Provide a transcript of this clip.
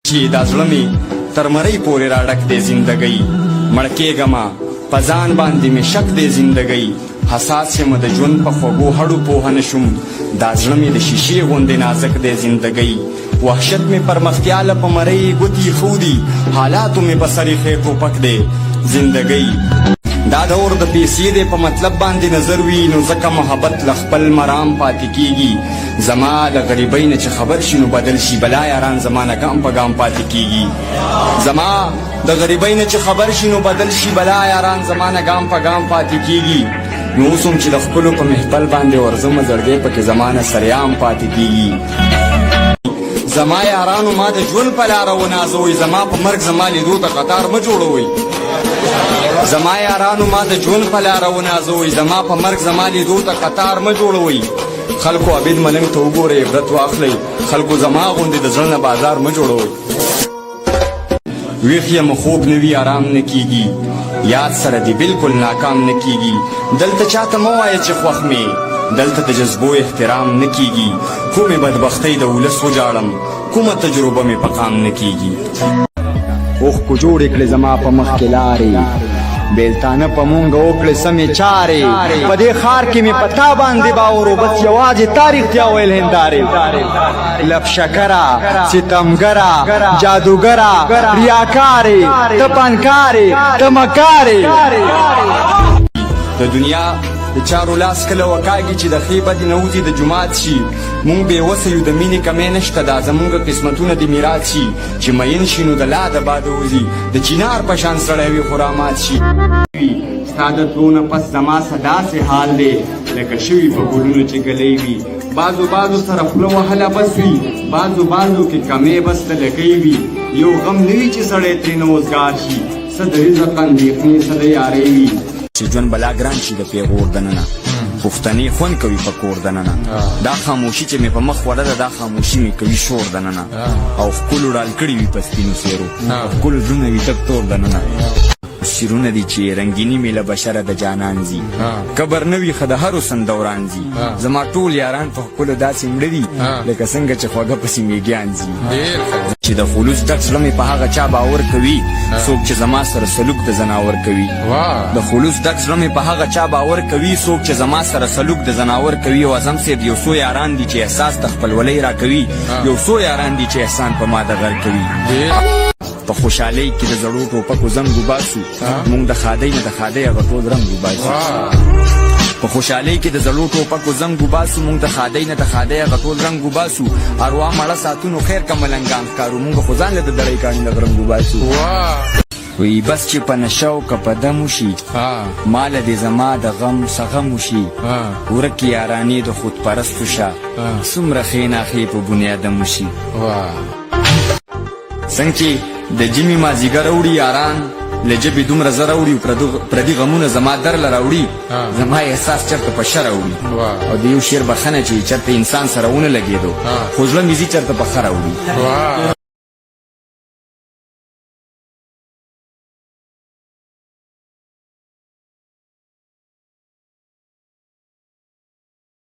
چې دا زړه مې تر مرۍ پورې راډک دی زندګۍ مړ کېږمه په ځان باندې مې شک دی زندګۍ حساس یم د ژوند په خوږو هډو پوهه نه شوم دا زړه مې د شیشې غوندې نازک دی زندګۍ وحشت مې پر مخیاله په مرۍ ګوتې ښودي حالاتو مې په سر ایښی ټوپک دی زندګۍ دا دور د پیسې دی په مطلب باندې نظر وي نو ځکه محبت له خپل مرام پاتې کیږي زما د غریبۍ نه چې خبر شي نو بدل شي بلا یاران زما نه ګام په ګام پاتې کیږي زما د غریبۍ نه چې خبر شي نو بدل شي بلا یاران زما نه ګام په ګام پاتې کیږي نو اوس هم چې د خپلو په محفل باندې ورځمه زړګی پکې زما نه سریام پاتې کیږي زما یارانو ما د ژوند په لاره ونازوئ زما په مرګ زما لیدو ته قطار مه جوړوئ زما یارانو ما د ژوند په لاره ونازوئ زما په مرګ زما لیدو ته قطار مه جوړوئ خلکو عبید ملنګ ته وګورئ عبرت واخلئ خلکو زما غوندې د زړه نه بازار مه جوړوئ ویښ یم خوب نه وي آرام نه کیږي یاد سره دې بلکل ناکام نه کیږي دلته چاته مه وایه چې خوښ مې دلته د جذبو احترام نه کیږي کومې بدبختۍ د ولس وجاړم کومه تجربه مې په قام نه کیږي اوښکو جوړې کړې زما په مخ کې لارې بیلتانه په مونږ وکړې سمې چارې په دې ښار کې مې په تا باندې باور و بس یوازې تا رښتیا ویل هندارې لفشکره ستمګره جادوګره ریاکارې ته پنکارې ته مکارې د دنیا د چارو لاس کله وکاږي چې د ښې بدې نه وځي د جومات شي مونږ بېوسه یو د مینې کمی نشته دا زمونږ قسمتونه د میراث شي چې مین شي نو د لا د باده وځي د چینار په شان سړی وي خو رامات شي ستا د تلو نه پس زما څه داسې حال دی لکه شوي په ګلونو چې ګلی وي بعضو سره خوله وهله بس وي بعضو کې کمی بس د لګۍ وي یو غم نه وي چې سړی ترېنه وزګار شي څه د رزق اندېښنې څه د یارۍ وي چې ژوند بلا ګران شي د پیغور دننه پښتنې خوند کوي په کور دننه دا خاموشي چې مې په مخ وړه ده دا خاموشي مې کوي شور دننه او ښکلو ډال کړي وي په سپینو څېرو ښکلو زړونه وي تک تور دننه شیرونه دي چې رنګیني مې له بشره د جانان ځي قبر نه وي ښه د هرو سندوران ځي زما ټول یاران په ښکلو داسې مړه دي لکه څنګه چې خوږه پسې میږیان ځي چې د خلوص ډک زړه مې په هغه چا باور کوي څوک چې زما سره سلوک د زناور کوي د خلوص ډک زړه مې په هغه چا باور کوي څوک چې زما سره سلوک د زناور کوي او اعظم صاحب یو څو یاران دي چې احساس د خپلولۍ راکوي یو څو یاران دي چې احسان په ما د غر کوي په خوشحالۍ کې د زړو ټوپکو زنګ وباسو مونږ د ښادۍ نه د ښادۍ هغه ټول رنګ وباسو په خوشحالۍ کې د زړو ټوپکو زنګ وباسو مونږ د ښادۍ نه د ښادۍ هغه ټول رنګ وباسو اروا مړه ساتونو خیر که ملنګان ښکارو مونږ خو ځان له د دړۍ کاڼي لږ رنګ وباسو وی بس چې په نشه او که په دم وشي ماله دې زما د غم څه غم وشي ورک یارانې د خودپرستو شه څومره ښې ناښې په بنیادم وشي څنګه چې د جمې مازدیګر اوړي یاران له ژبې دومره زر اوړي پردي غمونه زما در له راوړي زما احساس چېرته په شه راوړي او د یو شعر بخښنه چې چېرته انسان سره ونه لګېدو خو زړه مې ځي چېرته په ښه راوړي